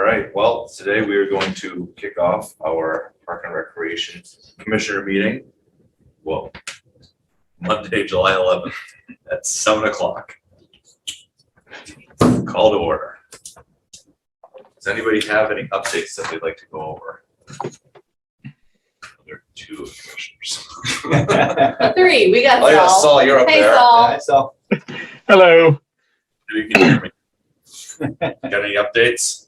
right, well, today we are going to kick off our Park and Recreation Commissioner meeting. Well, Monday, July 11th at 7 o'clock. Call to order. Does anybody have any updates that they'd like to go over? There are two commissioners. Three, we got Oh yeah, Saul. Saul, you're up Hey, there. Saul. So, Hello. You can hear me. Got any updates?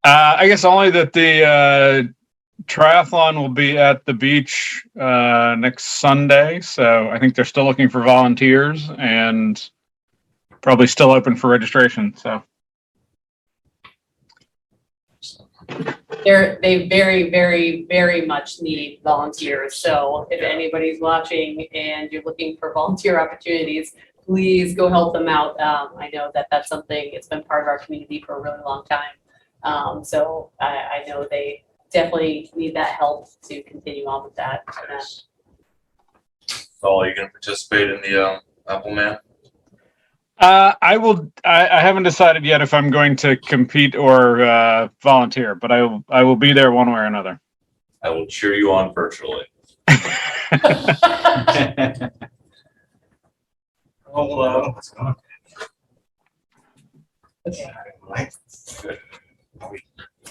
I guess only that the triathlon will be at the beach next Sunday. So I think they're still looking for volunteers and probably still open for registration. So They very, very, very much need volunteers. So if anybody's watching and you're looking for volunteer opportunities, please go help them out. I know that that's something, it's been part of our community for a really long time. So I know they definitely need that help to continue on with that. Saul, are you going to participate in the Apple Man? I will. I haven't decided yet if I'm going to compete or volunteer, but I will be there one way or another. I will cheer you on virtually. hello. Okay.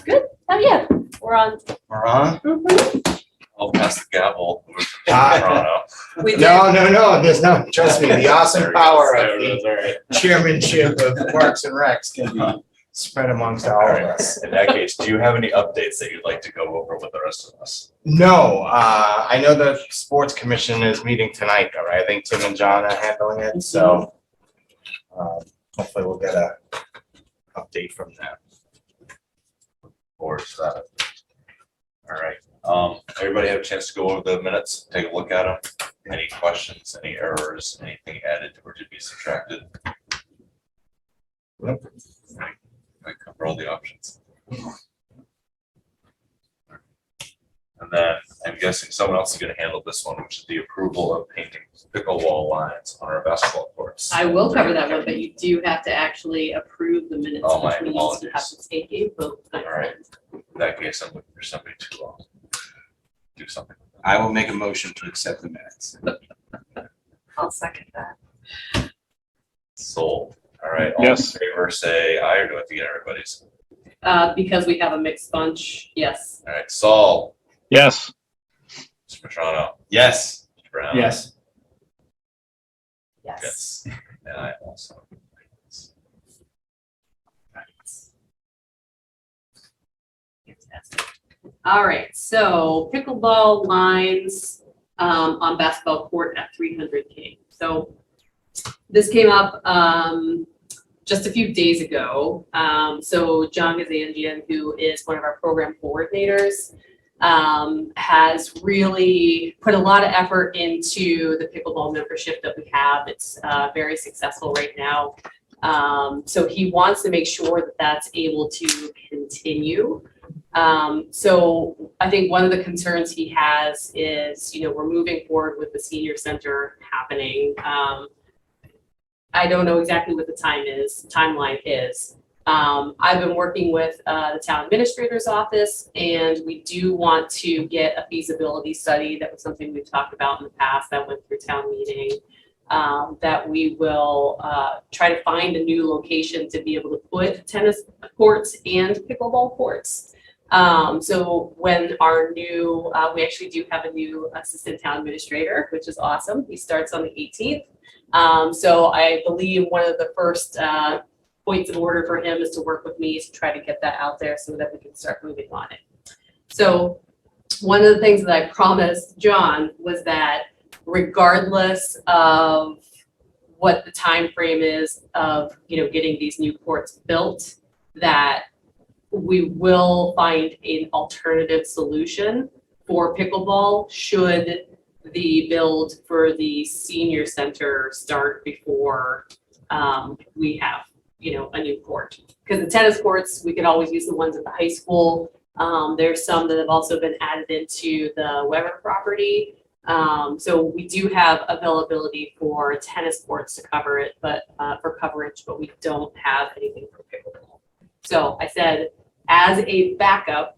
Good. Oh, yeah, we're on. We're on? Mhm. I'll pass the gavel over to Ah. Toronto. We did. No, there's no, trust me, the There awesome it power is, of there it the is, all right. chairmanship of Parks and Recs can be spread amongst all of us. In that case, do you have any updates that you'd like to go over with the rest of us? No, I know the Sports Commission is meeting tonight, though, right? I think Tim and John are handling it, so hopefully we'll get a update from them. Or is that? All right. Everybody have a chance to go over the minutes, take a look at them. Any questions, any errors, anything added or to be subtracted? Yep. I cover all the options. And then I'm guessing someone else is going to handle this one, which is the approval of painting pickleball lines on our basketball courts. I will cover that one, but you do have to actually approve the minutes. Oh, my which means you have apologies. to take a vote. All right. In that case, I'm looking for somebody to do something. I will make a motion to accept the minutes. I'll second that. Sold. All right. All Yes. in favor, say aye, or do I have to get everybody's? Because we have a mixed bunch, yes. All right. Saul, Yes. Mr. Petrano, Yes. Mr. Brown. Yes. Yes. And I also. All right, so pickleball lines on basketball court at 300 King. So this came up just a few days ago. So John Gazanjian, who is one of our program coordinators, has really put a lot of effort into the pickleball membership that we have. It's very successful right now. So he wants to make sure that that's able to continue. So I think one of the concerns he has is, we're moving forward with the senior center happening. I don't know exactly what the timeline is. I've been working with the town administrator's office, and we do want to get a feasibility study. That was something we've talked about in the past that went through town meeting. That we will try to find a new location to be able to put tennis courts and pickleball courts. So when our new, we actually do have a new assistant town administrator, which is awesome. He starts on the 18th. So I believe one of the first points of order for him is to work with me to try to get that out there so that we can start moving on it. So one of the things that I promised John was that regardless of what the time frame is of getting these new courts built, that we will find an alternative solution for pickleball should the build for the senior center start before we have a new court. Because the tennis courts, we could always use the ones at the high school. There's some that have also been added into the Weber property. So we do have availability for tennis courts to cover it, but for coverage, but we don't have anything for pickleball. So I said, as a backup,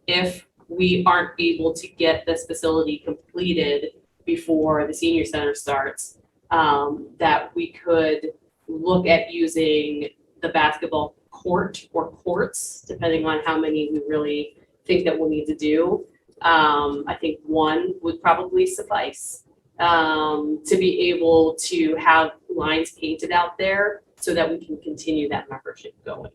if we aren't able to get this facility completed before the senior center starts, that we could look at using the basketball court or courts, depending on how many we really think that we'll need to do. I think one would probably suffice, to be able to have lines painted out there so that we can continue that membership going.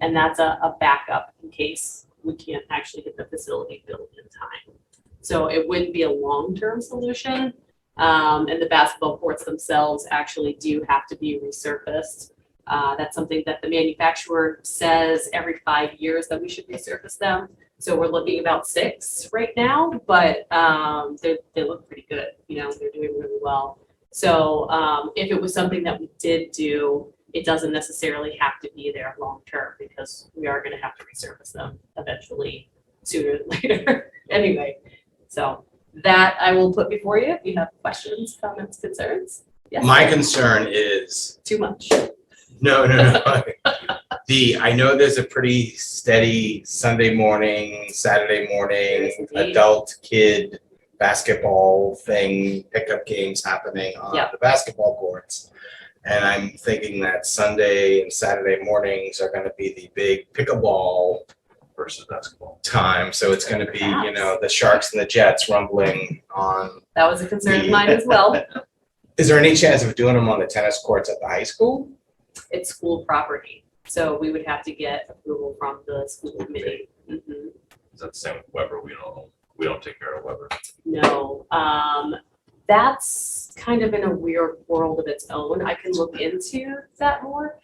And that's a backup in case we can't actually get the facility built in time. So it wouldn't be a long-term solution. And the basketball courts themselves actually do have to be resurfaced. That's something that the manufacturer says every 5 years that we should resurface them. So we're looking about 6 right now, but they look pretty good. You know, they're doing really well. So if it was something that we did do, it doesn't necessarily have to be there long-term because we are going to have to resurface them eventually, sooner than later. Anyway, so that I will put before you if you have questions, comments, concerns. Yes. My concern is, Too much. no. I know there's a pretty steady Sunday morning, Saturday morning, Yes, indeed. adult kid basketball thing, pickup games happening on Yeah. the basketball courts. And I'm thinking that Sunday and Saturday mornings are gonna be the big pickleball Versus basketball. time. So it's gonna be, you know, the Sharks and the Jets rumbling on. That was a concern of mine as well. Is there any chance of doing them on the tennis courts at the high school? It's school property, so we would have to get approval from the school committee. Mhm. Is that the same with Weber? We don't take care of Weber. No, that's kind of in a weird world of its own. I can look into that more.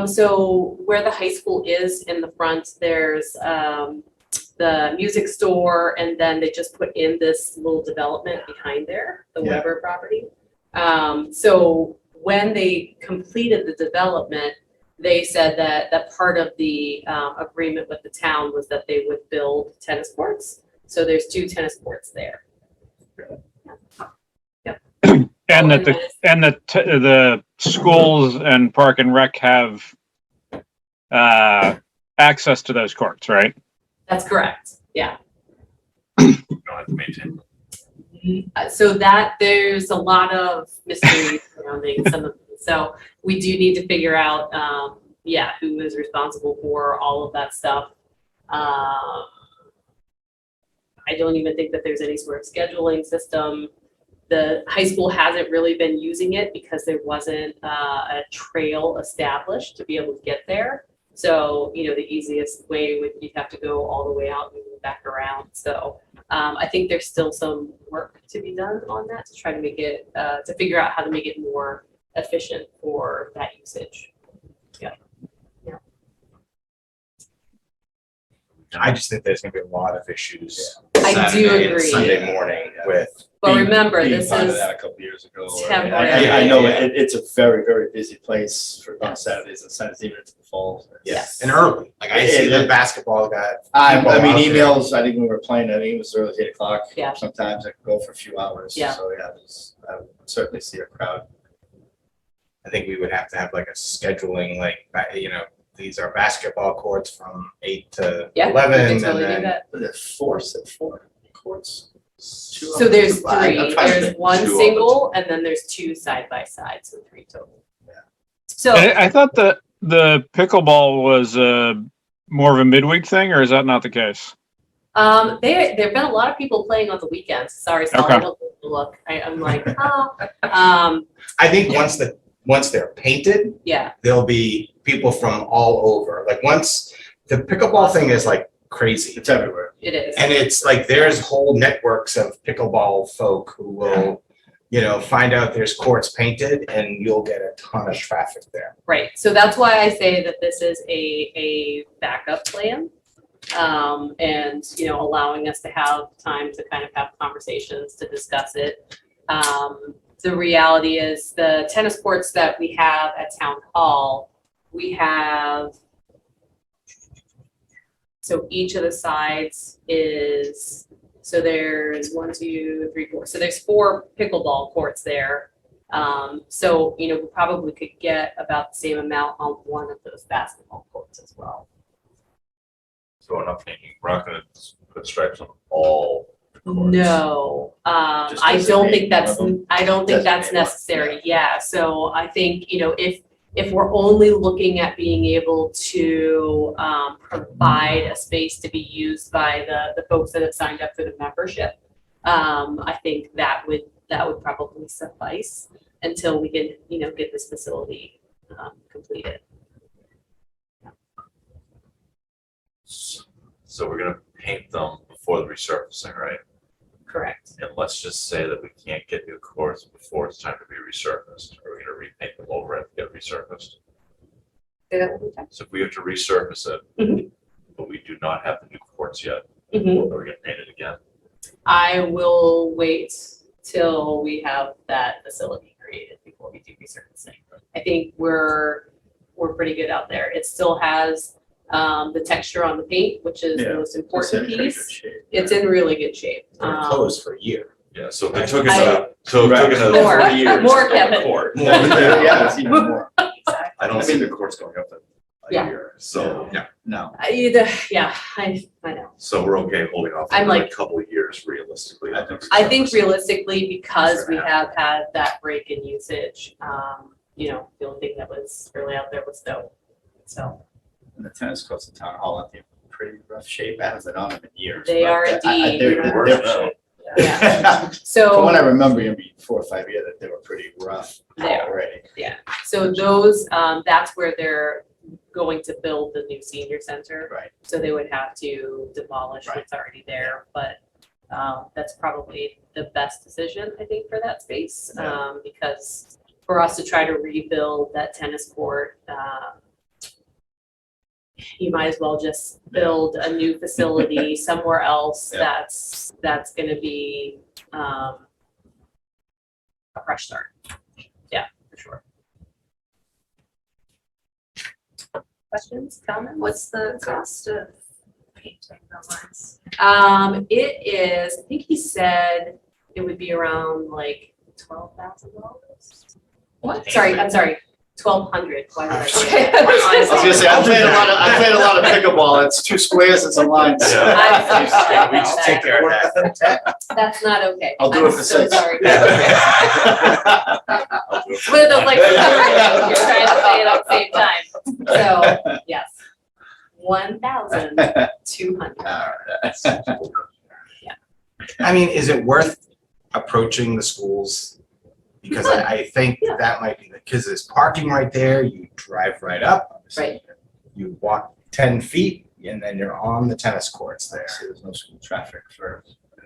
So where the high school is in the front, there's the music store, and then they just put in this little development behind there, the Yeah. Weber property. So when they completed the development, they said that part of the agreement with the town was that they would build tennis courts. So there's 2 tennis courts there. And Oh, that the schools and Park and Rec have access to those courts, right? That's correct, yeah. You don't have to maintain. So that there's a lot of mystery surrounding some of them. So we do need to figure out, who is responsible for all of that stuff. I don't even think that there's any sort of scheduling system. The high school hasn't really been using it because there wasn't a trail established to be able to get there. So, you know, the easiest way would you'd have to go all the way out and move back around. So I think there's still some work to be done on that to try to make it, to figure out how to make it more efficient for that usage. I just think there's gonna be a lot of issues. I do Saturday and agree. Sunday morning with, But Being- remember, being this part of is that a couple years ago. or- temporary. I know Yeah. it's a very, very busy place for on Yes. Saturdays and Sundays, even into the fall. Yes. and early, like I see Yeah. the basketball guy. I people mean, out there. emails, I think when we were playing, I think it was early 8 o'clock. Yeah. Sometimes I could go for a few hours. Yeah. So yeah, I would certainly see a crowd. I think we would have to have like a scheduling, like, you know, these are basketball courts from 8 to Yeah, we 11 can and totally do then. that. Was it 4 courts? So there's I'm 3. trying to There's think. 1 2 of single and then there's 2 side by side, so 3 total. Yeah. So I thought that the pickleball was more of a midweek thing, or is that not the case? there've been a lot of people playing on the weekends. Sorry, Sal, I Okay. don't look. I'm like, I think once they're painted, yeah, there'll be people from all over. Like once, the pickleball thing is like crazy. It's everywhere. it is. And it's like, there's whole networks of pickleball folk who will, you know, find out there's courts painted and you'll get a ton of traffic there. Right, so that's why I say that this is a backup plan. And, you know, allowing us to have time to kind of have conversations to discuss it. The reality is the tennis courts that we have at Town Hall, we have, so each of the sides is, so there's 1, 2, 3, 4, so there's 4 pickleball courts there. So, you know, we probably could get about the same amount on one of those basketball courts as well. throw enough painting, we're not gonna put stripes on all the courts. No, Just I don't think designate one that's, of them. I don't think that's Designate one, necessary, yeah, so I think, you know, if we're only looking at being able to, provide a space to be used by the folks that have signed up for the membership, I think that would probably suffice until we can, you know, get this facility, completed. So we're gonna paint them before the resurfacing, right? Correct. And let's just say that we can't get new courts before it's time to be resurfaced. Are we gonna repaint them over and get resurfaced? Say that one more time. So if we have to resurface it, Mhm. but we do not have the new courts yet, Mhm. are we gonna paint it again? I will wait till we have that facility created before we do resurfacing. I think we're pretty good out there. It still has the texture on the paint, which is the Yeah, most It's in important pretty good piece. shape. It's in really good shape. They were closed for a year. Yeah, so if it took I- us, so if it took us More. 40 years. More, to get the Kevin. court, Yeah, it's even more. I don't see the courts going up in a Yeah. year, so, No. I know. so we're okay holding off I'm for a like- couple of years realistically. I think so. I think realistically, because we have had that break in usage, you know, the only thing that was really out there was snow. So And the tennis courts in Town Hall, I think, pretty rough shape. I haven't been on them in years. They but are I- indeed. they're- Worse they're- now. yeah. From what I So remember, it'd be 4 or 5 years that they were pretty rough They are. already. so those that's where they're going to build the new senior center. Right. So they would have to demolish Right. what's already there, but that's probably the best decision, I think, for that space. Yeah. Because for us to try to rebuild that tennis court, you might as well just build a new facility somewhere else Yeah. that's gonna be a fresh start. Yeah, for sure. Questions, comments? What's the cost of painting the lines? It is, I think he said it would be around like $12,000. What? Sorry, I'm sorry, 1,200. Why did I say Okay. that? I was gonna say, I played a lot of pickleball. It's 2 squares and some lines. I'm so Yeah, sorry we about just that. take care of that. That's not okay. I'll do it I'm for so 6. sorry. I'll do it for One of those like, you're trying to say it at the same time. So, yes, 1,200. I mean, is it worth approaching the schools? Because I think Yeah. that might be, because there's parking right there, you drive right up. Right. You walk 10 feet and then you're on the tennis courts there. So there's no school traffic for.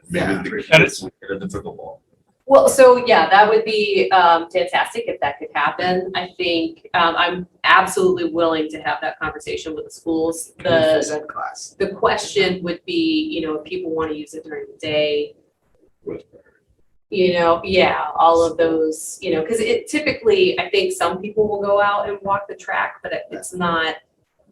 Yeah. Maybe the And kids will get into pickleball. Well, so yeah, that would be fantastic if that could happen. I think I'm absolutely willing to have that conversation with the schools. Phys ed class. The question would be, you know, if people want to use it during the day, you know, yeah, all of those, you know, because it typically, I think some people will go out and walk the track, but it's not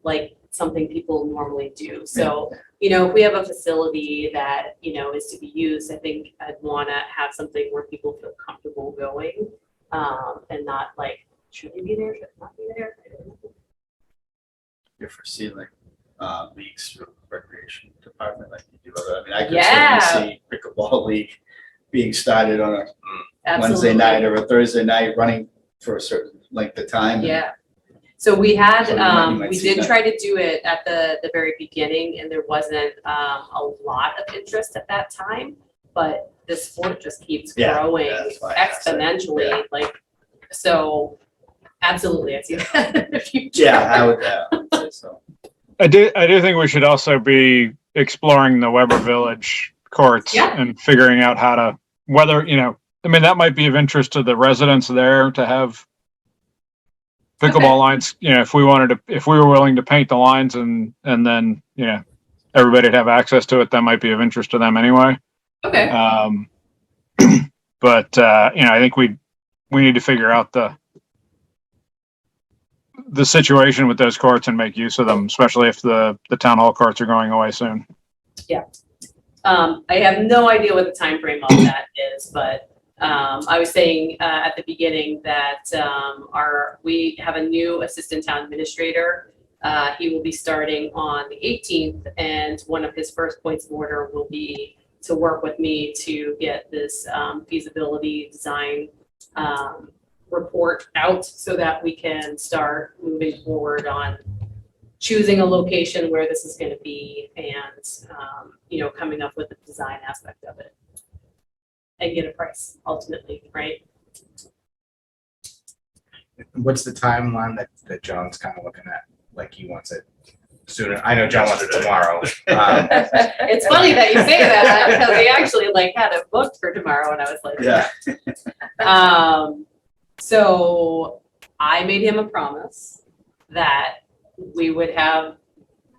like something people normally do. So, you know, if we have a facility that, you know, is to be used, I think I'd want to have something where people feel comfortable going and not like, should they be there, should they not be there? I don't know. You foresee like leagues through recreation department like you do other, I mean, I could Yeah. certainly see pickleball league being started on a Absolutely. Wednesday night or a Thursday night, running for a certain length of time. Yeah. So we had, So you might we see did that. try to do it at the very beginning and there wasn't a lot of interest at that time. But the sport just keeps Yeah, growing that's why I asked it. exponentially, Yeah. like, so absolutely, I see that in the future. Yeah, I would say so. I do think we should also be exploring the Weber Village courts Yeah. and figuring out how to, whether, you know, I mean, that might be of interest to the residents there to have pickleball Okay. lines, you know, if we were willing to paint the lines and then, you know, everybody'd have access to it, that might be of interest to them anyway. Okay, But, you know, I think we need to figure out the situation with those courts and make use of them, especially if the town hall courts are going away soon. I have no idea what the time frame of that is, but I was saying at the beginning that we have a new assistant town administrator He will be starting on the 18th, and one of his first points of order will be to work with me to get this feasibility design report out so that we can start moving forward on choosing a location where this is going to be and, coming up with the design aspect of it and get a price ultimately, right? What's the timeline that John's kind of looking at? Like he wants it sooner. I know John wants it tomorrow. It's funny that you say that because we actually had it booked for tomorrow and I was like, Yeah. So I made him a promise that we would have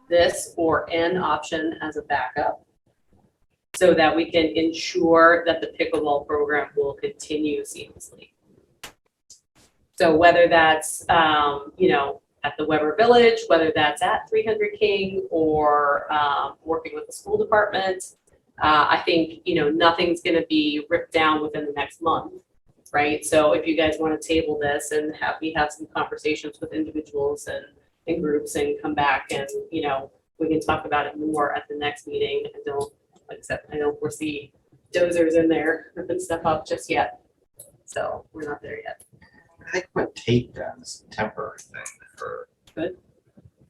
this or an option as a backup so that we can ensure that the pickleball program will continue seamlessly. So whether that's, at the Weber Village, whether that's at 300 King or working with the school department, I think, nothing's going to be ripped down within the next month, right? So if you guys want to table this and we have some conversations with individuals and groups and come back and, we can talk about it more at the next meeting. I don't foresee dozers in there ripping stuff up just yet. So we're not there yet. I think put tape down is a temporary thing for Good.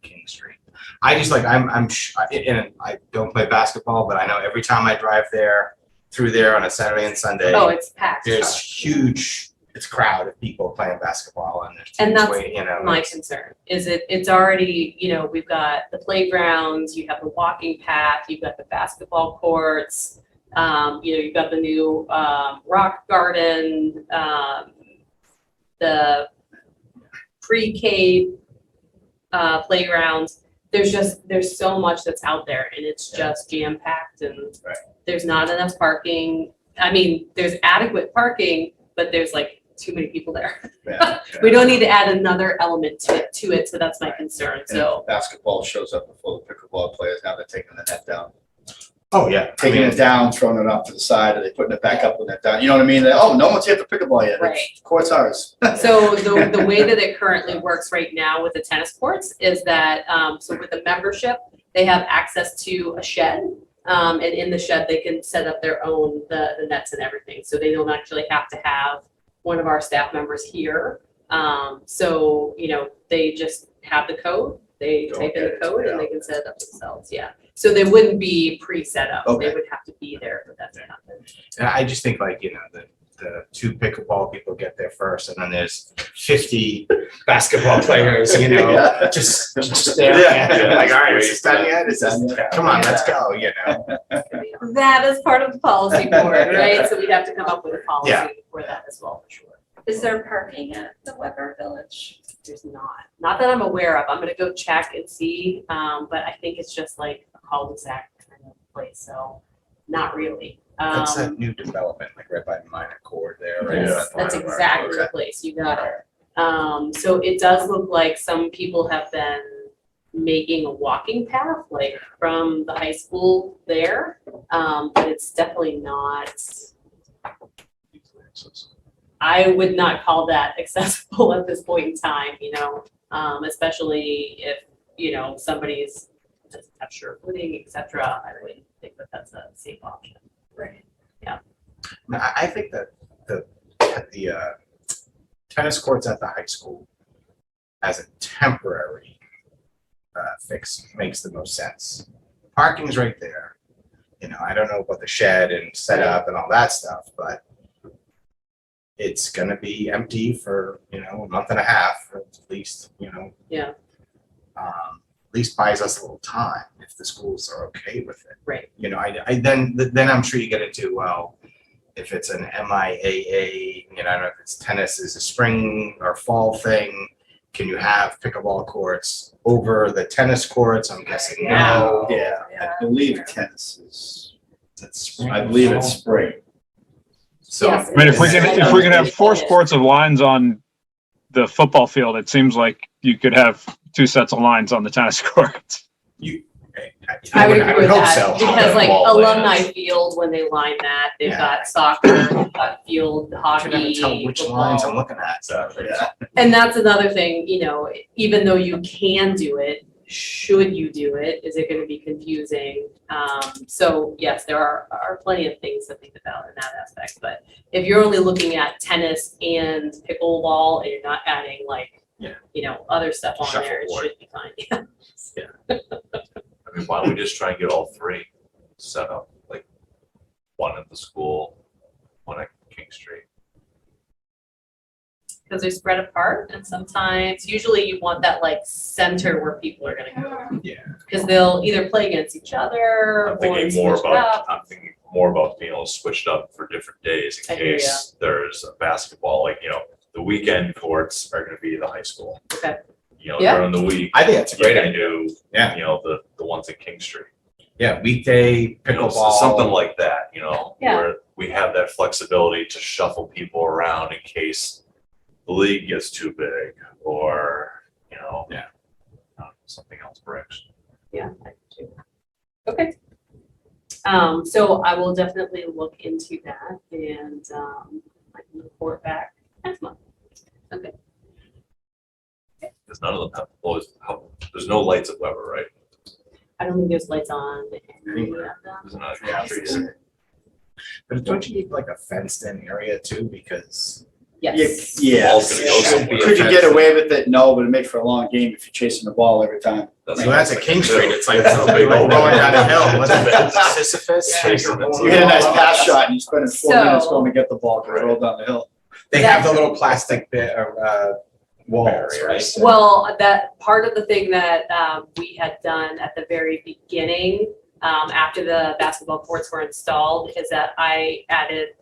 King Street. I just and I don't play basketball, but I know every time I drive through there on a Saturday and Sunday, Oh, it's packed. there's it's a crowd of people playing basketball and there's And teams that's waiting, My concern is it's already, we've got the playgrounds, you have the walking path, you've got the basketball courts, you've got the new rock garden, the pre-K playgrounds. There's so much that's out there and it's just jam-packed and Right. there's not enough parking. I mean, there's adequate parking, but there's too many people there. Yeah. We don't need to add another element to it, so that's my concern, And so. if basketball shows up before the pickleball players, now they're taking the net down. Oh, yeah. Taking it down, throwing it off to the side, or they putting it back up with that down. You know what I mean? Oh, no one's hit the pickleball yet. Right. Court's ours. So the way that it currently works right now with the tennis courts is that, so with the membership, they have access to a shed. And in the shed, they can set up their own, the nets and everything, so they don't actually have to have one of our staff members here. So, they just have the code, they Go type in get the it, code yeah. and they can set it up themselves, yeah. So they wouldn't be pre-set up, they Okay. would have to be there for that to happen. And I just think the two pickleball people get there first and then there's 50 basketball players, Yeah. just staring at it. Yeah. Like, all right, is this done yet? Yeah. Come on, let's go, That is part of the policy board, right? So we'd have to come up with a policy Yeah. for that as well, for sure. Is there parking at the Weber Village? There's not that I'm aware of. I'm gonna go check and see, but I think it's just like a cul-de-sac kind of place, so not really. That's a new development, like right by Minor Court there, right? Yes, that's Minor Court. exactly the place, you got it. So it does look like some people have been making a walking path, from the high school there, but it's definitely not, I would not call that accessible at this point in time, especially if, somebody's doesn't have sure footing, et cetera. I wouldn't think that that's a safe option. Right. I think that the tennis courts at the high school as a temporary fix makes the most sense. Parking's right there. I don't know about the shed and setup and all that stuff, but it's gonna be empty for, a month and a half at least, Yeah, at least buys us a little time if the schools are okay with it. right. Then I'm sure you get into, well, if it's an MIAA, I don't know if it's tennis is a spring or fall thing, can you have pickleball courts over the tennis courts? I'm guessing no. Yeah, I Yeah. believe tennis is, It's spring. I believe it's spring. So, Yes, I mean, if we can have four Yeah. sports of lines on the football field, it seems like you could have two sets of lines on the tennis court. I would agree with hope that, so. because Ball alumni lands. field, when they line that, they've Yeah. got soccer, they've got field I can never hockey, tell which lines I'm football. looking at. So, Yeah. And that's another thing, even though you can do it, should you do it? Is it gonna be confusing? So yes, there are plenty of things to think about in that aspect, but if you're only looking at tennis and pickleball and you're not adding like, Yeah. you know, other stuff on there, it Shuffleboard. should be fine. I mean, why don't we just try and get all three set up, like one at the school, one at King Street? Because they're spread apart and sometimes, usually you want that like center where people are gonna go. Yeah. Because they'll either play against each other I'm or thinking more switch it about, up. I'm thinking more about being able to switch it up for different days in I hear case there's a basketball, like, you know, the weekend courts are gonna be the high school. Okay. You know, Yeah. during the week, I think that's a you great can idea. do, Yeah. you know, the ones at King Street. Yeah, weekday You know, so pickleball. something like that, you know, Yeah. where we have that flexibility to shuffle people around in case the league gets too big or, you know. Yeah. Something else breaks. Yeah, I do too. Okay. So I will definitely look into that and, I can report back next month. Okay. Because none of them have, there's no lights at Weber, right? I don't think there's lights on any of them. There's not Yeah. trees. But don't you need like a fenced in area too? Because Yes. Yeah. Ball's gonna go somewhere. Could you get away with it? No, but it makes for a long game if you're chasing the ball every time. well, that's at King Street. It's like It's going a big old- down a hill. What's It's a it? big- Sisyphus? Yeah. You hit a nice pass shot and you spend 4 minutes So- going to get the ball, because roll down the hill. They have the little plastic bit walls, right? Well, that part of the thing that we had done at the very beginning, after the basketball courts were installed, is that I added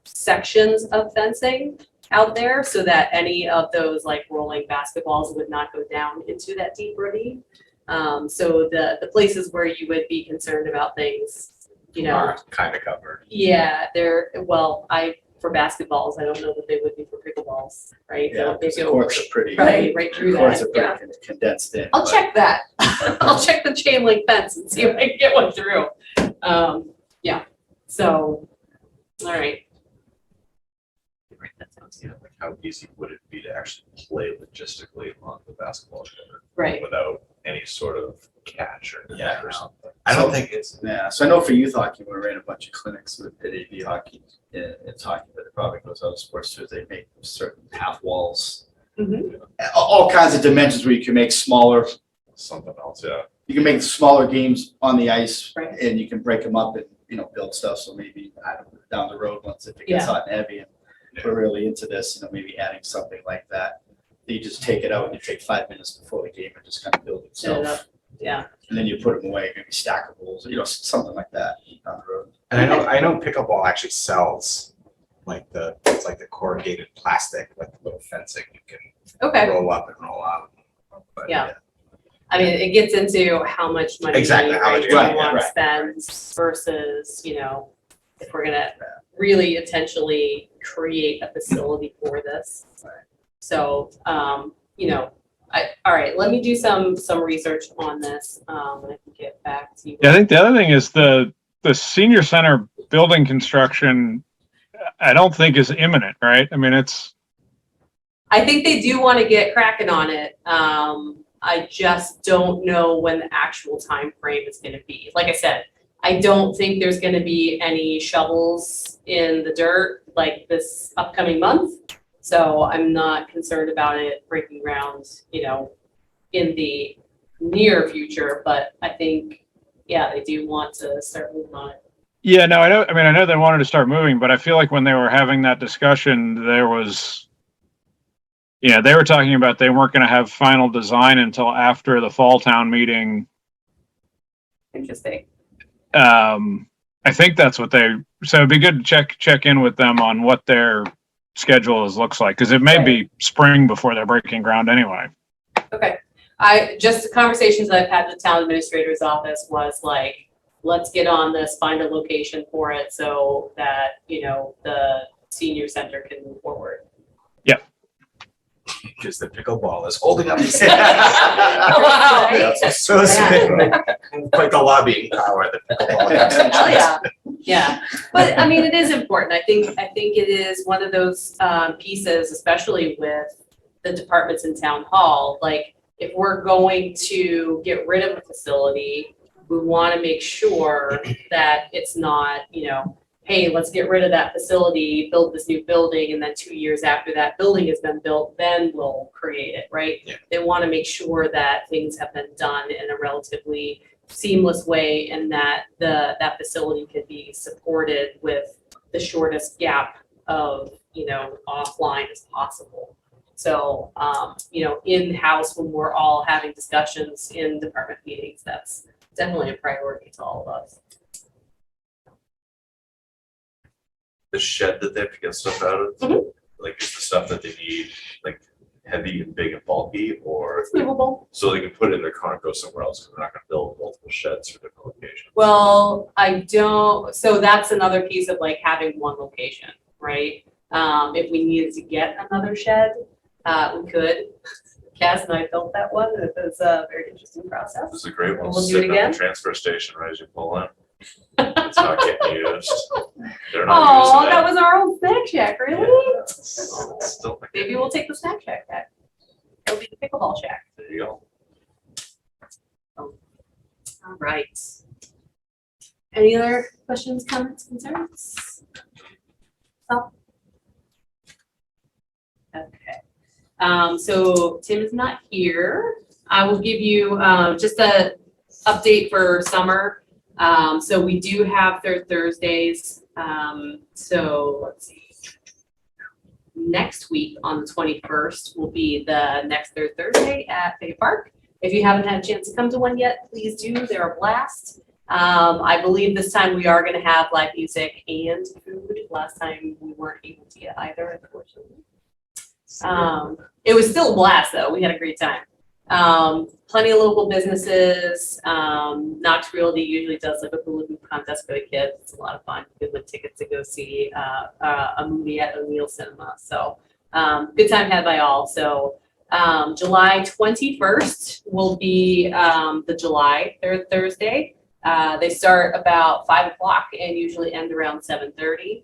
sections of fencing out there so that any of those like rolling basketballs would not go down into that deep ravine. So the places where you would be concerned about things, you know, Are kind of covered. yeah, for basketballs, I don't know that they would be for pickleballs, right? Yeah, They because the go courts are pretty. right through the courts that, are yeah. pretty condensed in. I'll but- check that. I'll check the chain link fence and see if I can get one through. Yeah, so, all right. Right, that sounds good. Like, how easy would it be to actually play logistically on the basketball court Right, without any sort of catch or net or something? I don't think it's. Yeah, so I know for youth hockey, we ran a bunch of clinics with at AV hockey, it's hockey, but it probably goes other sports too, they make certain half walls. Mhm. All kinds of dimensions where you can make smaller, Something else, yeah. you can make smaller games on the ice. Right. And you can break them up and, build stuff, so maybe, I don't know, down the road, once if it gets Yeah. hot and heavy and we're really into this, maybe adding something like that. You just take it out and you take 5 minutes before the game and just kind of build set it up, itself. yeah. And then you put them away, maybe stackables, something like that down the road. And I know pickleball actually sells like it's like the corrugated plastic, like the little fencing you can Okay, roll up and roll out. But, Yeah. I mean, it gets into how much money. Exactly, how much right, you're we gonna want to get, spend versus, if we're gonna really intentionally create a facility for this. So, all right, let me do some research on this, and I can get back to you. Yeah, I think the other thing is the senior center building construction, I don't think is imminent, right? I mean, I think they do want to get cracking on it. I just don't know when the actual time frame is gonna be. Like I said, I don't think there's gonna be any shovels in the dirt like this upcoming month. So I'm not concerned about it breaking ground, in the near future, but I think, yeah, they do want to start moving on it. yeah, no, I know they wanted to start moving, but I feel like when they were having that discussion, there was, they were talking about they weren't going to have final design until after the fall town meeting. Interesting. I think that's what so it'd be good to check in with them on what their schedule looks like, because it may be spring before they're breaking ground anyway. Okay, just conversations I've had with the town administrator's office was like, let's get on this, find a location for it so that, the senior center can move forward. Because the pickleball is holding up. Wow. So it's quite the lobbying power the pickleball has. Hell yeah, yeah, but I mean, it is important, I think it is one of those pieces, especially with the departments in town hall, like, if we're going to get rid of a facility, we want to make sure that it's not, hey, let's get rid of that facility, build this new building, and then 2 years after that building has been built, then we'll create it, right? Yeah. They want to make sure that things have been done in a relatively seamless way and that that facility can be supported with the shortest gap of, offline as possible. So, in-house, when we're all having discussions in department meetings, that's definitely a priority to all of us. The shed that they have to get stuff out of, Mhm. like, is the stuff that they need, like, heavy and big and bulky, or It's movable. so they can put it in their car and go somewhere else, because we're not gonna build multiple sheds for different locations. Well, so that's another piece of like having one location, right? If we needed to get another shed, we could. Cass and I built that one, and it was a very interesting This process. is a great one, We'll do it sitting at again? the transfer station right as you pull in. It's not getting used. They're not Oh, using that it. was our old snack shack, really? Yeah, it's still, Maybe we'll take the snack shack back. It'll be the pickleball shack. there you go. All right. Any other questions, comments, concerns? Oh. Okay. So Tim is not here. I will give you just a update for summer. So we do have third Thursdays. So let's see. Next week on the 21st will be the next third Thursday at Bay Park. If you haven't had a chance to come to one yet, please do. They're a blast. I believe this time we are going to have live music and food. Last time we weren't able to get either, unfortunately. It was still a blast though. We had a great time. Plenty of local businesses. Knox Realty usually does like a hula hoop contest for the kids. It's a lot of fun. You can win tickets to go see a movie at O'Neill Cinema. So good time had by all. So July 21st will be the July third Thursday. They start about 5 o'clock and usually end around 7:30.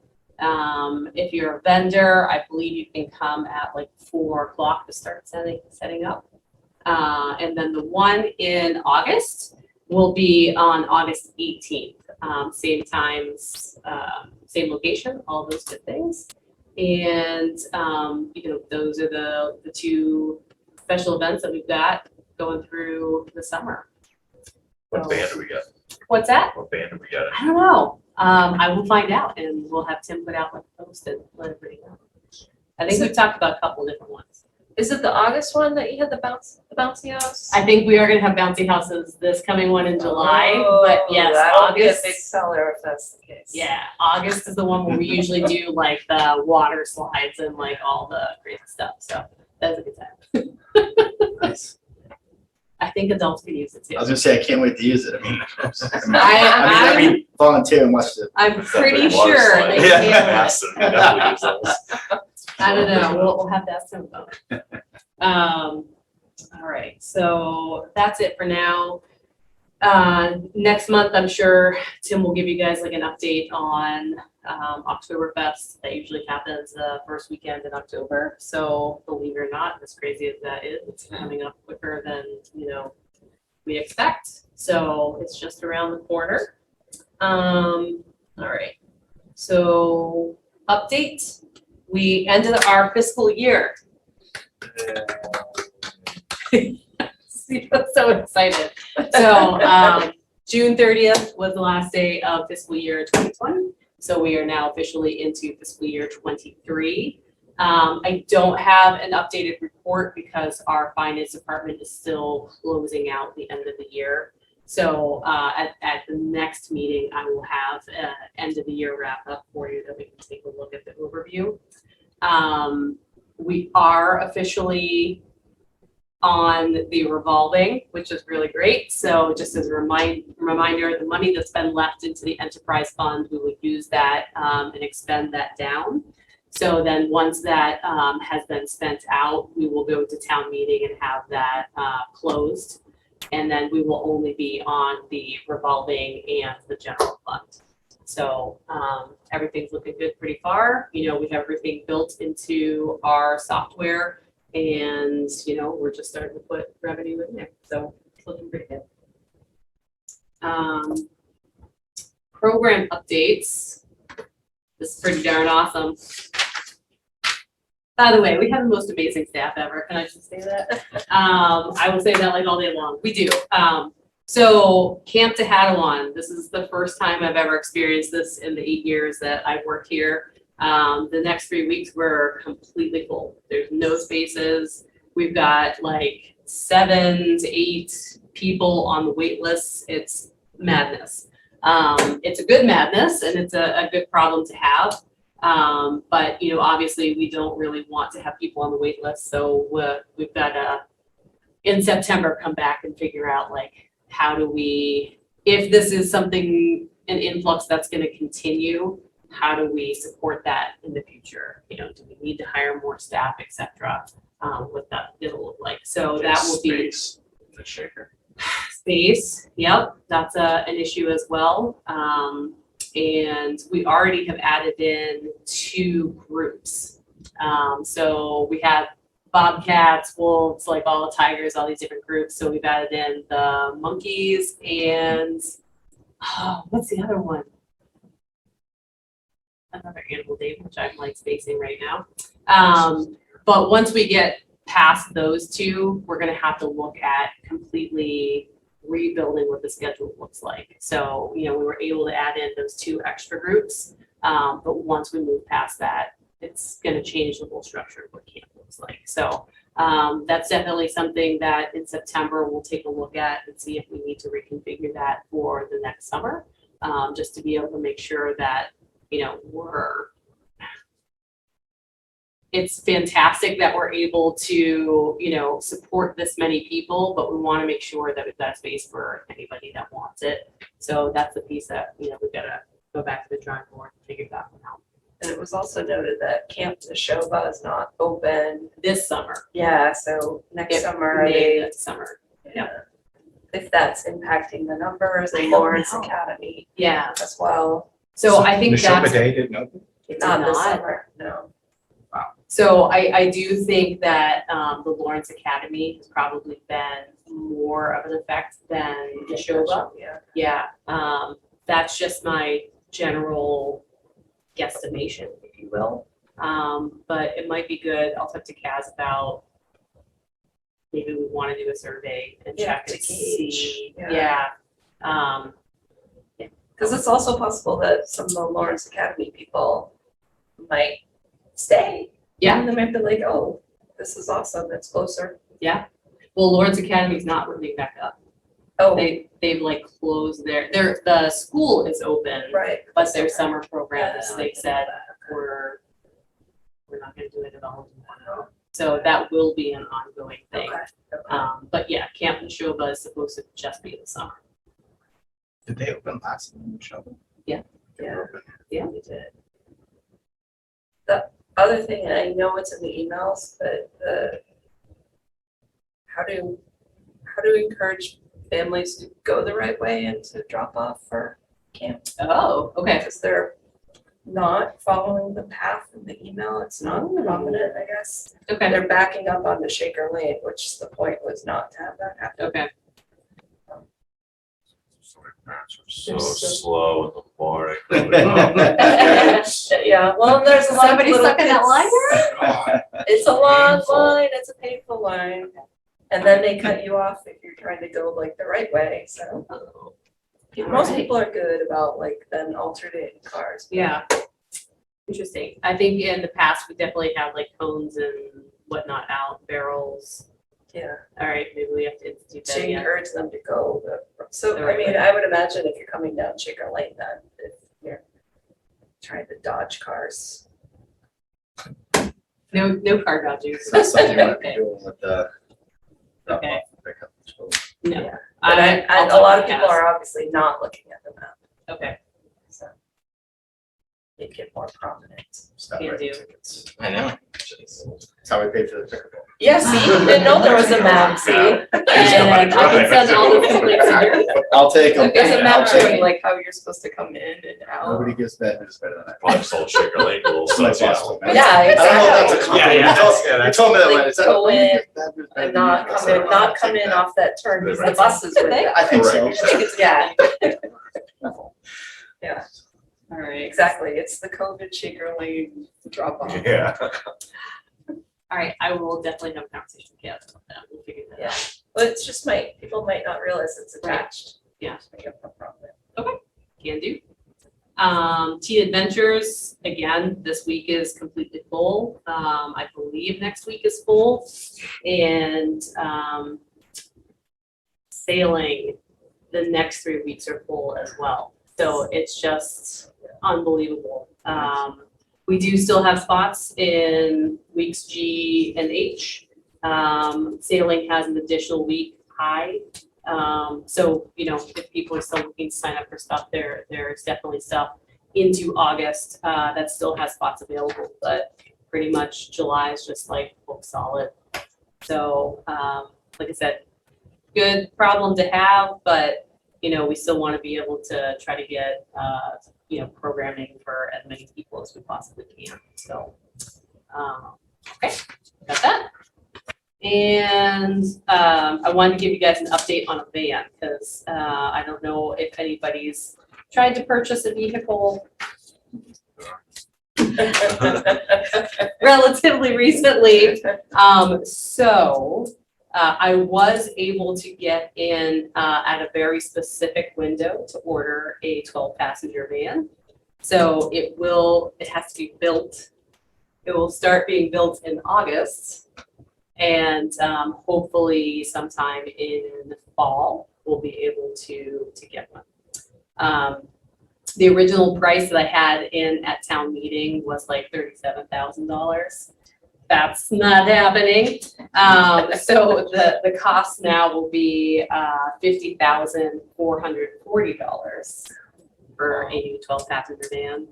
If you're a vendor, I believe you can come at like 4 o'clock to start setting up. And then the one in August will be on August 18th. Same times, same location, all those good things. And, those are the two special events that we've got going through the summer. What band do we got? What's that? What band do we got? I don't know. I will find out and we'll have Tim put out like a post and let everybody know. I think we've talked about a couple different ones. Is it the August one that you had the bouncy house? I think we are gonna have bouncy houses this coming one in July, but yes, That'll be a August. big seller if that's the case. Yeah, August is the one where we usually do like the water slides and like all the crazy stuff, so that's a good time. Nice. I think adults can use it too. I was gonna say, I can't wait to use it. I mean, volunteer and watch the. I'm pretty Definitely water sure slide. they can. Massive, we definitely use those. I don't know, we'll have to ask them about it. All right, so that's it for now. Next month, I'm sure Tim will give you guys like an update on Oktoberfest. That usually happens the first weekend in October. So believe it or not, as crazy as that is, it's coming up quicker than, we expect. So it's just around the corner. All right, so update. We ended our fiscal year. I'm so excited. So June 30th was the last day of fiscal year 2020. So we are now officially into fiscal year 23. I don't have an updated report because our finance department is still closing out the end of the year. So at the next meeting, I will have an end of the year wrap up for you that we can take a look at the overview. We are officially on the revolving, which is really great. So just as a reminder, the money that's been left into the enterprise fund, we would use that and expend that down. So then once that has been spent out, we will go to town meeting and have that closed. And then we will only be on the revolving and the general fund. So everything's looking good pretty far. We have everything built into our software And, you know, we're just starting to put revenue in there, so it's looking pretty good. Program updates. This is pretty darn awesome. By the way, we have the most amazing staff ever. Can I just say that? I will say that like all day long. We do. So Camp Tehadawon, this is the first time I've ever experienced this in the 8 years that I've worked here. The next 3 weeks we're completely full. There's no spaces. We've got like 7 to 8 people on the wait list. It's madness. It's a good madness and it's a good problem to have. But you know, obviously we don't really want to have people on the wait list. So we've got to, in September, come back and figure out like, how do we, if this is something, an influx that's going to continue, how do we support that in the future? You know, do we need to hire more staff, et cetera? What that it'll look like. So that will be Space, the shaker. space. Yep, that's an issue as well. And we already have added in 2 groups. So we have bobcats, wolves, like all the tigers, all these different groups. So we've added in the monkeys and what's the other one? Another animal name, which I'm like spacing right now. But once we get past those 2, we're gonna have to look at completely rebuilding what the schedule looks like. So, you know, we were able to add in those 2 extra groups. But once we move past that, it's gonna change the whole structure of what camp looks like. So that's definitely something that in September we'll take a look at and see if we need to reconfigure that for the next summer. Just to be able to make sure that, you know, it's fantastic that we're able to, you know, support this many people, but we want to make sure that we've got space for anybody that wants it. So that's the piece that, you know, we've got to go back to the drawing board and figure that one out. And it was also noted that Camp Neshoba is not open. This summer. Yeah, so next It summer, may they, this summer. if that's impacting the numbers, I and don't Lawrence know. Academy Yeah. as well. So I think Neshoba that's. Day didn't open? It's Not this not. summer, no. So I do think that the Lawrence Academy has probably been more of an effect than Neshoba. Yeah. Yeah, that's just my general guesstimation, if you will. But it might be good. I'll talk to Kaz about maybe we want to do a survey and Yeah, check to and gauge, see. yeah. Yeah. Because it's also possible that some of the Lawrence Academy people might stay. Yeah. And they might be like, oh, this is awesome, it's closer. Well, Lawrence Academy's not really back up. Oh, They've like closed the school is open, right. but their summer programs, Yeah. they said, we're not gonna do a development. So that will be an ongoing thing. Okay. But yeah, Camp Neshoba is supposed to just be the summer. Did they open last year, Neshoba? Yeah. They were open. Yeah. We did. The other thing, and I know it's in the emails, but how to encourage families to go the right way and to drop off for camp. Oh, okay. Because they're not following the path in the email, it's not prominent, I guess. Okay, They're backing up onto Shaker Lane, which the point was not to have that happen. okay. Sorry, parents are so They're so- slow in the morning. Yeah, well, there's a lot of Somebody little stuck in that kids. It's a long Painful. line, it's a painful line. And then they cut you off if you're trying to go like the right way, so. Most Alright. people are good about like then alternating cars. Yeah. Interesting. I think in the past, we definitely have like cones and whatnot out, barrels. Yeah, All right, maybe we have to institute to that, yeah. encourage them to go. So, The I right mean, way. I would imagine if you're coming down Shaker Lane, then if you're trying to dodge cars. No car dodging. That's something you might be Okay. doing with the. Okay. Pickup and tow. No. Yeah. But I'll a talk lot to of people Cass. are obviously not looking at the map, Okay, so. make it more prominent. Stop Can writing do. tickets. I know. That's how we pay for the pickleball. Yeah, see, you didn't know there was a map, see? And I can send all those complaints to you. I'll take them. There's a map I'll take showing 'em. like how you're supposed to come in and out. Nobody gives that news better than I. Probably sold Sugar Lake rules, so My it's boss yeah. told me. Yeah, I don't know if that's a exactly. compliment. Yeah. He told me that when Like, it's. go in And not come in off that turn, because the buses would. I think so. I think it's, yeah. Yeah, All right. exactly. It's the COVID shaker lane drop off. Yeah. All right, I will definitely have a conversation with Kaz about that. We'll figure that out. Well, it's just people might not realize it's attached. Yeah. Make up a problem. Can do. Teen Adventures, again, this week is completely full. I believe next week is full. And sailing, the next 3 weeks are full as well. So it's just unbelievable. We do still have spots in weeks G and H. Sailing has an additional week high. So, you know, if people are still looking to sign up for stuff, there's definitely stuff into August that still has spots available, but pretty much July is just like book solid. So, like I said, good problem to have, but, you know, we still want to be able to try to get, you know, programming for as many people as we possibly can. So, okay, got that. And I wanted to give you guys an update on a van because I don't know if anybody's tried to purchase a vehicle relatively recently. So I was able to get in at a very specific window to order a 12-passenger van. So it has to be built. It will start being built in August. And hopefully sometime in fall, we'll be able to get one. The original price that I had in at town meeting was like $37,000. That's not happening. So the cost now will be $50,440 for a new 12-passenger van.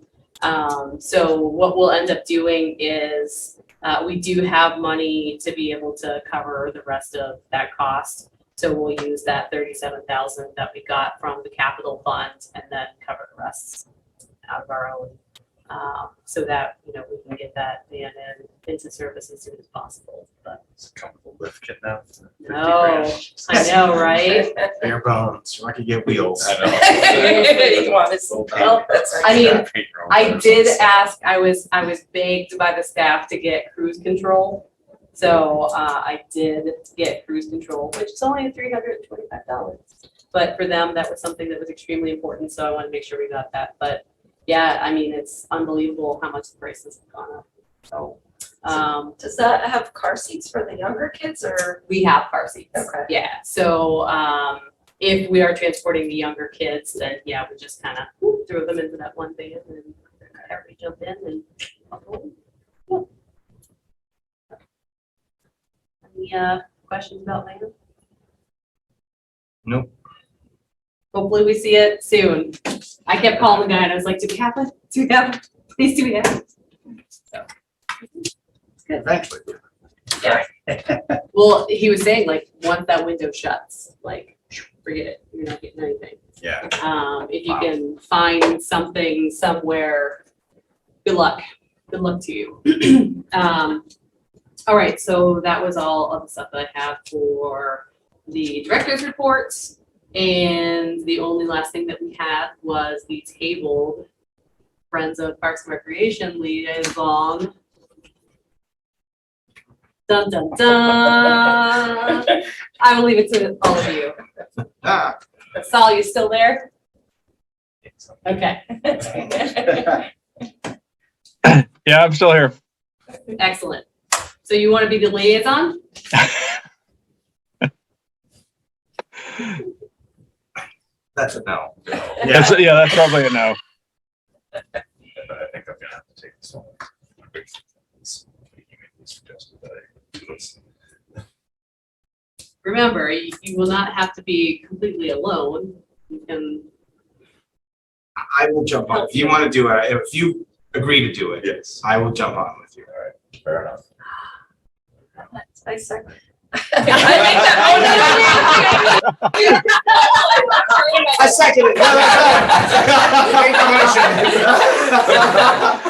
So what we'll end up doing is we do have money to be able to cover the rest of that cost. So we'll use that $37,000 that we got from the capital fund and then cover the rest out of our own. So that, you know, we can get that van into service as soon as possible, but It's a comfortable lift kit now. 50 no, grand. I know, right? Bare bones, you want to get wheels. I know. You want to see, well, that's I mean, Paint your own I cars. did ask, I was begged by the staff to get cruise control. So I did get cruise control, which is only $325. But for them, that was something that was extremely important, so I wanted to make sure we got that. But yeah, I mean, it's unbelievable how much the prices have gone up. So Does that have car seats for the younger kids or? we have car seats. Okay. Yeah, so if we are transporting the younger kids, then yeah, we just kind of throw them into that one van and everybody jump in and. Yeah. Any questions about land? Nope. Hopefully we see it soon. I kept calling the guy and I was like, do we have it? Do we have it? Please do we have it? So. Eventually. Well, he was saying like, once that window shuts, like, forget it, you're not getting anything. Yeah. If you can find something somewhere, good luck. Good luck to you. All right, so that was all of the stuff that I have for the director's reports. And the only last thing that we had was the tabled Friends of Parks and Recreation liaison. Dun, dun, dun. I will leave it to all of you. Ah. Saul, you still there? Okay, Yeah, I'm still here. excellent. So you want to be the liaison? That's a no. Yeah, that's probably a no. But I think I'm gonna have to take this one. Suggested that I do this. Remember, you will not have to be completely alone. You can, I will jump on. If you want to do it, if you agree to do it, Yes. I will jump on with you. Fair enough. I second. I think that, I second it.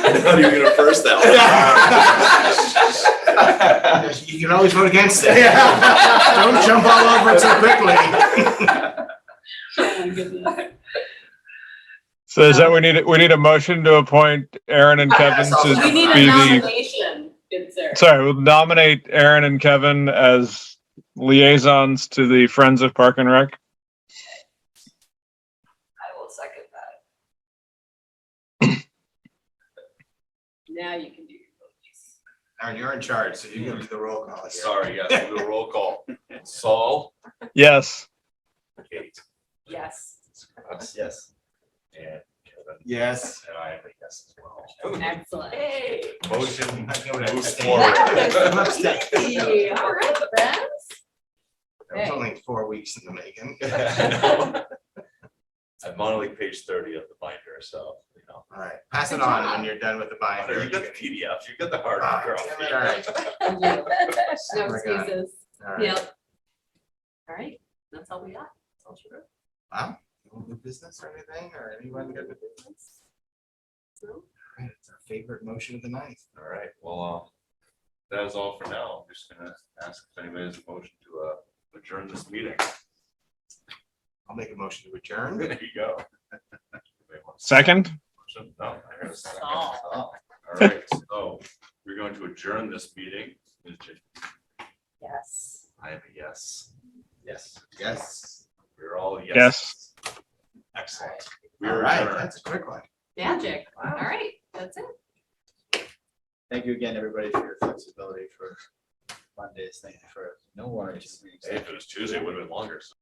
I thought you were gonna first that one. You can always vote against it. Don't jump all over it so quickly. Oh my goodness. So is that we need a motion to appoint Aaron and Kevin to We need a be the, nomination, good sir. sorry, we'll nominate Aaron and Kevin as liaisons to the Friends of Park and Rec. I will second that. Now you can do your votes. Aaron, you're in charge, so you can do the roll call. here. Sorry, yes, we'll do a roll call. Saul, Yes. Kate, Yes. Scott, Yes. and Kevin, Yes. and I am a yes as well. Excellent. Hey. Motion I'm gonna moves abstain. forward. I'm abstaining. Hey, all right, friends. That was only 4 weeks in the making. I'm on like page 30 of the binder, so, you know. All right, pass it Good on job. when you're done with the binder. You got the PDF, you got the hard Ah, girl. damn it, all right. No Oh my God. excuses. All right. Yep. All right, that's all we got. That's all she wrote. Wow, no new business or anything, or anyone got new business? No? All right, it's our favorite motion of the night. All right, well, that is all for now. I'm just gonna ask if anybody has a motion to adjourn this meeting. I'll make a motion to adjourn. There you go. Anybody want to Second? motion? No, I heard a second. Oh. All right, so we're going to adjourn this meeting. Ms. J- Yes. I am a yes. Yes. Yes. We're all yes. Yes. Excellent. We All are right, adjourned. that's a quick one. Magic. All right, that's it. Thank you again, everybody, for your flexibility for Mondays. Thank you for no worries. Hey, if it was Tuesday, it would have been longer. So